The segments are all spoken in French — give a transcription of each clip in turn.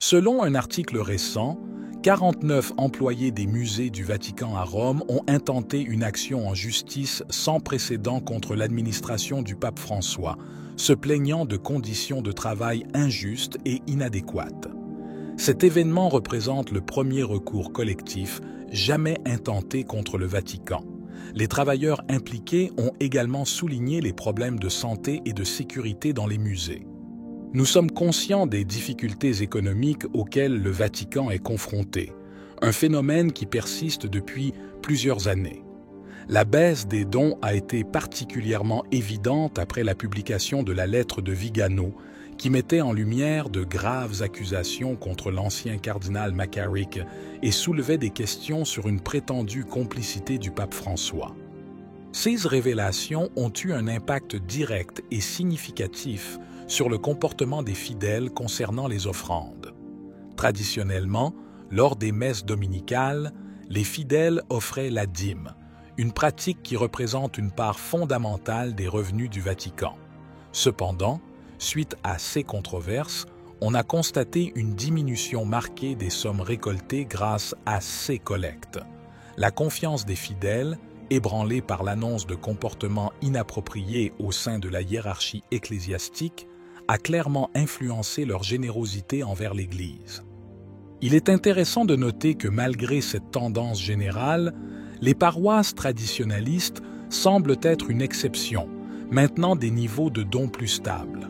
Selon un article récent, 49 employés des musées du Vatican à Rome ont intenté une action en justice sans précédent contre l'administration du pape François, se plaignant de conditions de travail injustes et inadéquates. Cet événement représente le premier recours collectif jamais intenté contre le Vatican. Les travailleurs impliqués ont également souligné les problèmes de santé et de sécurité dans les musées. Nous sommes conscients des difficultés économiques auxquelles le Vatican est confronté, un phénomène qui persiste depuis plusieurs années. La baisse des dons a été particulièrement évidente après la publication de la lettre de Vigano, qui mettait en lumière de graves accusations contre l'ancien cardinal McCarrick et soulevait des questions sur une prétendue complicité du pape François. Ces révélations ont eu un impact direct et significatif sur le comportement des fidèles concernant les offrandes. Traditionnellement, lors des messes dominicales, les fidèles offraient la dîme, une pratique qui représente une part fondamentale des revenus du Vatican. Cependant, suite à ces controverses, on a constaté une diminution marquée des sommes récoltées grâce à ces collectes. La confiance des fidèles, ébranlée par l'annonce de comportements inappropriés au sein de la hiérarchie ecclésiastique, a clairement influencé leur générosité envers l'Église. Il est intéressant de noter que malgré cette tendance générale, les paroisses traditionnalistes semblent être une exception, maintenant des niveaux de dons plus stables.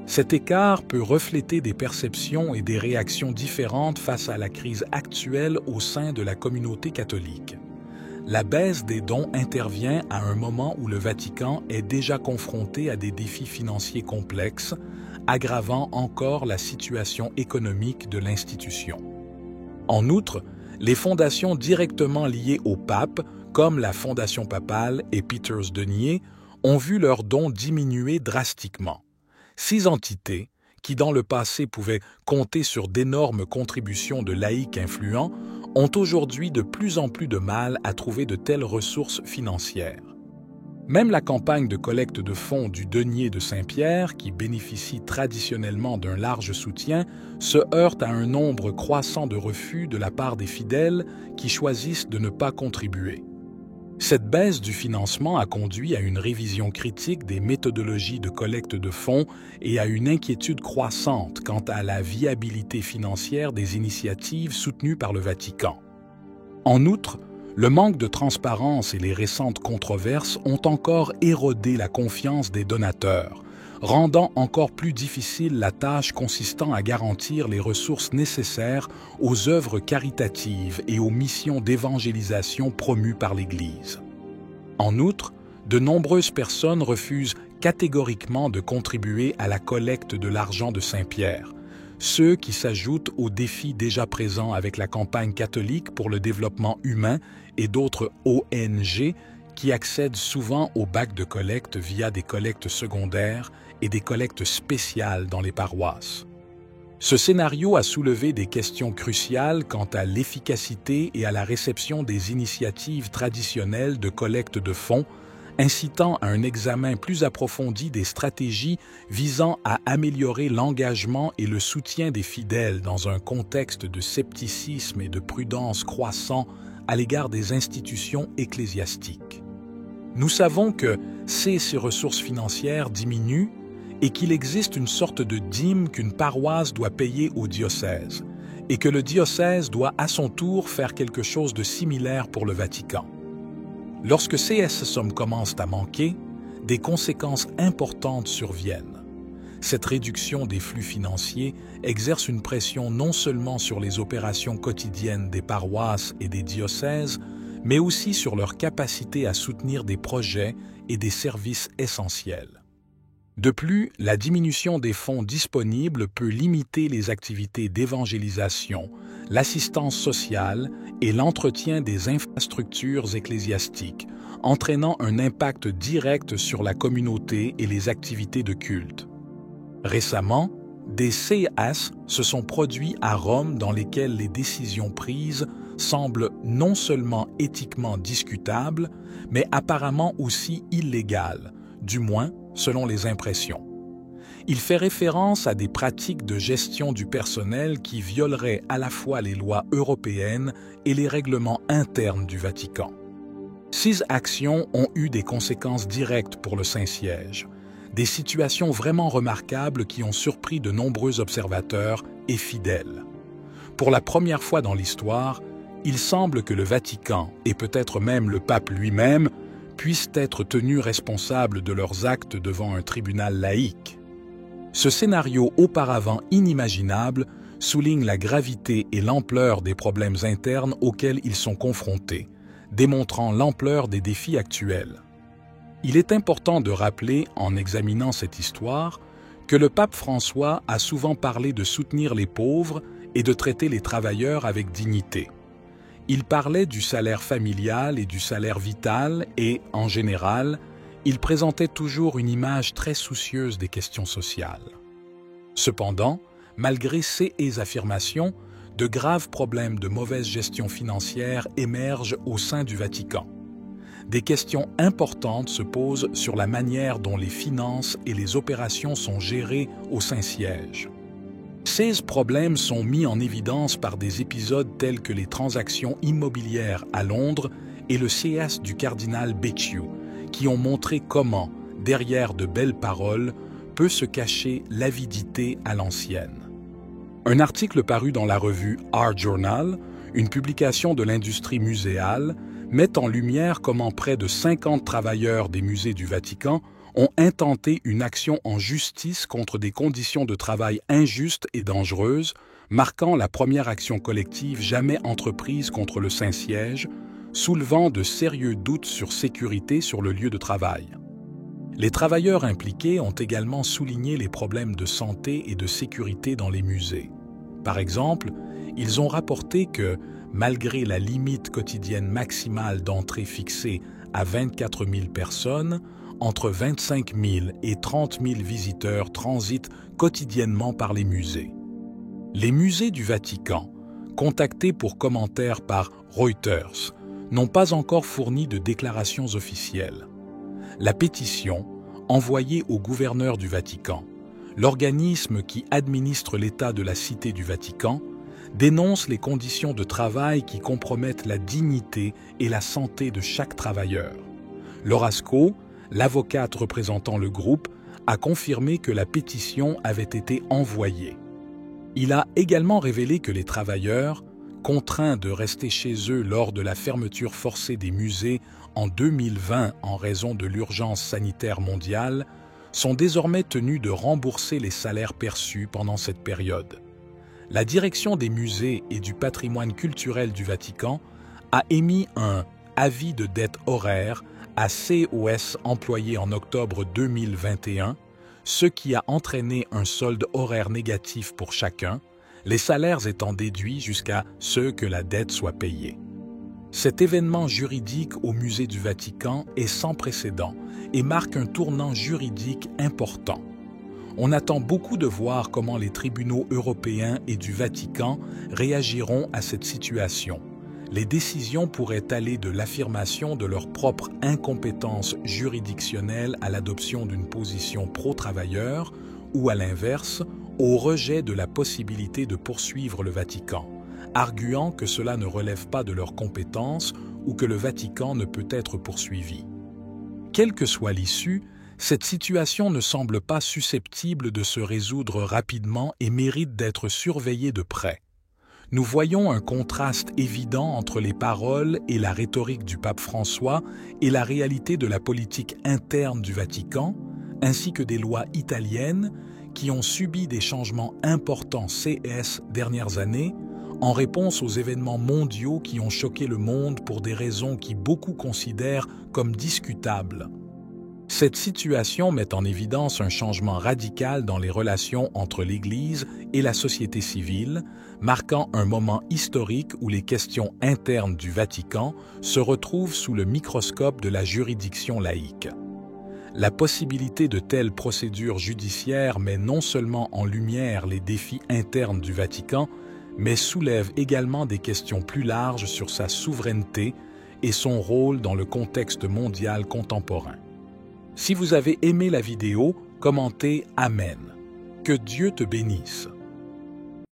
Cet écart peut refléter des perceptions et des réactions différentes face à la crise actuelle au sein de la communauté catholique. La baisse des dons intervient à un moment où le Vatican est déjà confronté à des défis financiers complexes, aggravant encore la situation économique de l'institution. En outre, les fondations directement liées au pape, comme la Fondation papale et Peter's Denier, ont vu leurs dons diminuer drastiquement. Ces entités, qui dans le passé pouvaient compter sur d'énormes contributions de laïcs influents, ont aujourd'hui de plus en plus de mal à trouver de telles ressources financières. Même la campagne de collecte de fonds du Denier de Saint-Pierre, qui bénéficie traditionnellement d'un large soutien, se heurte à un nombre croissant de refus de la part des fidèles qui choisissent de ne pas contribuer. Cette baisse du financement a conduit à une révision critique des méthodologies de collecte de fonds et à une inquiétude croissante quant à la viabilité financière des initiatives soutenues par le Vatican. En outre, le manque de transparence et les récentes controverses ont encore érodé la confiance des donateurs, rendant encore plus difficile la tâche consistant à garantir les ressources nécessaires aux œuvres caritatives et aux missions d'évangélisation promues par l'Église. En outre, de nombreuses personnes refusent catégoriquement de contribuer à la collecte de l'argent de Saint-Pierre, ceux qui s'ajoutent aux défis déjà présents avec la campagne catholique pour le développement humain et d'autres ONG qui accèdent souvent au bac de collecte via des collectes secondaires et des collectes spéciales dans les paroisses. Ce scénario a soulevé des questions cruciales quant à l'efficacité et à la réception des initiatives traditionnelles de collecte de fonds, incitant à un examen plus approfondi des stratégies visant à améliorer l'engagement et le soutien des fidèles dans un contexte de scepticisme et de prudence croissant à l'égard des institutions ecclésiastiques. Nous savons que ces ressources financières diminuent et qu'il existe une sorte de dîme qu'une paroisse doit payer au diocèse, et que le diocèse doit à son tour faire quelque chose de similaire pour le Vatican. Lorsque ces sommes commencent à manquer, des conséquences importantes surviennent. Cette réduction des flux financiers exerce une pression non seulement sur les opérations quotidiennes des paroisses et des diocèses, mais aussi sur leur capacité à soutenir des projets et des services essentiels. De plus, la diminution des fonds disponibles peut limiter les activités d'évangélisation, l'assistance sociale et l'entretien des infrastructures ecclésiastiques, entraînant un impact direct sur la communauté et les activités de culte. Récemment, des CAS se sont produits à Rome dans lesquels les décisions prises semblent non seulement éthiquement discutables, mais apparemment aussi illégales, du moins selon les impressions. Il fait référence à des pratiques de gestion du personnel qui violeraient à la fois les lois européennes et les règlements internes du Vatican. Ces actions ont eu des conséquences directes pour le Saint-Siège, des situations vraiment remarquables qui ont surpris de nombreux observateurs et fidèles. Pour la première fois dans l'histoire, il semble que le Vatican, et peut-être même le pape lui-même, puissent être tenus responsables de leurs actes devant un tribunal laïque. Ce scénario auparavant inimaginable souligne la gravité et l'ampleur des problèmes internes auxquels ils sont confrontés, démontrant l'ampleur des défis actuels. Il est important de rappeler, en examinant cette histoire, que le pape François a souvent parlé de soutenir les pauvres et de traiter les travailleurs avec dignité. Il parlait du salaire familial et du salaire vital et, en général, il présentait toujours une image très soucieuse des questions sociales. Cependant, malgré ces affirmations, de graves problèmes de mauvaise gestion financière émergent au sein du Vatican. Des questions importantes se posent sur la manière dont les finances et les opérations sont gérées au Saint-Siège. Ces problèmes sont mis en évidence par des épisodes tels que les transactions immobilières à Londres et le siège du cardinal Becciu, qui ont montré comment, derrière de belles paroles, peut se cacher l'avidité à l'ancienne. Un article paru dans la revue Art Journal, une publication de l'industrie muséale, met en lumière comment près de 50 travailleurs des musées du Vatican ont intenté une action en justice contre des conditions de travail injustes et dangereuses, marquant la première action collective jamais entreprise contre le Saint-Siège, soulevant de sérieux doutes sur sécurité sur le lieu de travail. Les travailleurs impliqués ont également souligné les problèmes de santé et de sécurité dans les musées. Par exemple, ils ont rapporté que, malgré la limite quotidienne maximale d'entrée fixée à 24 000 personnes, entre 25 000 et 30 000 visiteurs transitent quotidiennement par les musées. Les musées du Vatican, contactés pour commentaires par Reuters, n'ont pas encore fourni de déclarations officielles. La pétition, envoyée au gouverneur du Vatican, l'organisme qui administre l'état de la Cité du Vatican, dénonce les conditions de travail qui compromettent la dignité et la santé de chaque travailleur. L'Orasco, l'avocate représentant le groupe, a confirmé que la pétition avait été envoyée. Il a également révélé que les travailleurs, contraints de rester chez eux lors de la fermeture forcée des musées en 2020 en raison de l'urgence sanitaire mondiale, sont désormais tenus de rembourser les salaires perçus pendant cette période. La direction des musées et du patrimoine culturel du Vatican a émis un « avis de dette horaire » à COS employé en octobre 2021, ce qui a entraîné un solde horaire négatif pour chacun, les salaires étant déduits jusqu'à ce que la dette soit payée. Cet événement juridique au musée du Vatican est sans précédent et marque un tournant juridique important. On attend beaucoup de voir comment les tribunaux européens et du Vatican réagiront à cette situation. Les décisions pourraient aller de l'affirmation de leur propre incompétence juridictionnelle à l'adoption d'une position pro-travailleur ou, à l'inverse, au rejet de la possibilité de poursuivre le Vatican, arguant que cela ne relève pas de leurs compétences ou que le Vatican ne peut être poursuivi. Quelle que soit l'issue, cette situation ne semble pas susceptible de se résoudre rapidement et mérite d'être surveillée de près. Nous voyons un contraste évident entre les paroles et la rhétorique du pape François et la réalité de la politique interne du Vatican, ainsi que des lois italiennes qui ont subi des changements importants ces dernières années en réponse aux événements mondiaux qui ont choqué le monde pour des raisons qui beaucoup considèrent comme discutables. Cette situation met en évidence un changement radical dans les relations entre l'Église et la société civile, marquant un moment historique où les questions internes du Vatican se retrouvent sous le microscope de la juridiction laïque. La possibilité de telles procédures judiciaires met non seulement en lumière les défis internes du Vatican, mais soulève également des questions plus larges sur sa souveraineté et son rôle dans le contexte mondial contemporain. Si vous avez aimé la vidéo, commentez « Amen ». Que Dieu te bénisse.